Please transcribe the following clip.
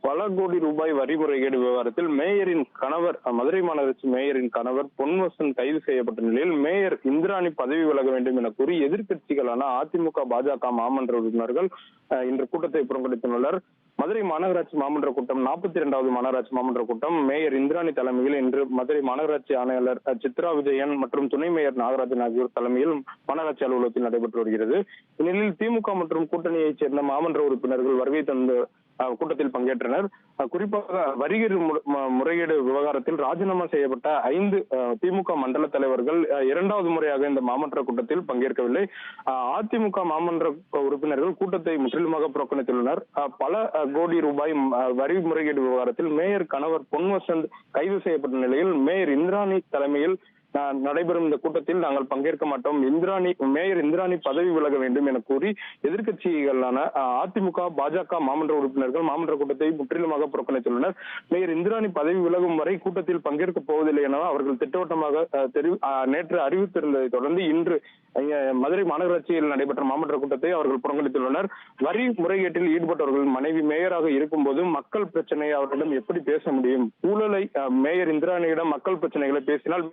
பல கோடி ரூபாய் வரி முறைகேடு விவகாரத்தில் மேயரின் கணவர், மதுரை மாநகராட்சி மேயரின் கணவர் பொன்வசன் கைது செய்யப்பட்ட நிலையில் மேயர் இந்திராணி பதவி விலக வேண்டும் என கூறி எதிர்க்கட்சிகளான அதிமுக, பாஜக மாமன்ற உறுப்பினர்கள் இன்று கூட்டத்தை புறக்கணித்துள்ளனர். மதுரை மாநகராட்சி மாமன்ற கூட்டம் 42வது மாநகராட்சி மாமன்ற கூட்டம் மேயர் இந்திராணி தலைமையில் இன்று மதுரை மாநகராட்சி ஆணையாளர் சித்ரா விஜயன் மற்றும் துணை மேயர் நாகராஜன் ஆகியோர் தலைமையில் மாநகராட்சி அலுவலகத்தில் நடைபெற்று வருகிறது. இந்நிலையில் திமுக மற்றும் கூட்டணியைச் சேர்ந்த மாமன்ற உறுப்பினர்கள் வருகை தந்து கூட்டத்தில் பங்கேற்றனர். குறிப்பாக வரிகேடு முறைகேடு விவகாரத்தில் ராஜினாமா செய்யப்பட்ட 5 திமுக மண்டல தலைவர்கள் 2வது முறையாக இந்த மாமன்ற கூட்டத்தில் பங்கேற்கவில்லை. அதிமுக மாமன்ற உறுப்பினர்கள் கூட்டத்தை முற்றிலுமாக புறக்கணித்துள்ளனர். பல கோடி ரூபாய் வரி முறைகேடு விவகாரத்தில் மேயர் கணவர் பொன்வசந்த் கைது செய்யப்பட்ட நிலையில் மேயர் இந்திராணி தலைமையில் நடைபெறும் இந்த கூட்டத்தில் நாங்கள் பங்கேற்க மாட்டோம், மேயர் இந்திராணி பதவி விலக வேண்டும் என கூறி எதிர்க்கட்சிகளான அதிமுக, பாஜக மாமன்ற உறுப்பினர்கள் மாமன்ற கூட்டத்தை முற்றிலுமாக புறக்கணித்துள்ளனர். மேயர் இந்திராணி பதவி விலகும் வரை கூட்டத்தில் பங்கேற்கப் போவதில்லை என அவர்கள் திட்டவட்டமாக நேற்று அறிவித்திருந்ததை தொடர்ந்து இன்று மதுரை மாநகராட்சியில் நடைபெற்ற மாமன்ற கூட்டத்தை அவர்கள் புறக்கணித்துள்ளனர். வரி முறைகேட்டில் ஈடுபட்டவர்கள் மனைவி மேயராக இருக்கும்போது மக்கள் பிரச்சனையை அவர்களிடம் எப்படி பேச முடியும்? ஊழலை மேயர் இந்திராணியிடம் மக்கள் பிரச்சனைகளை பேசினால்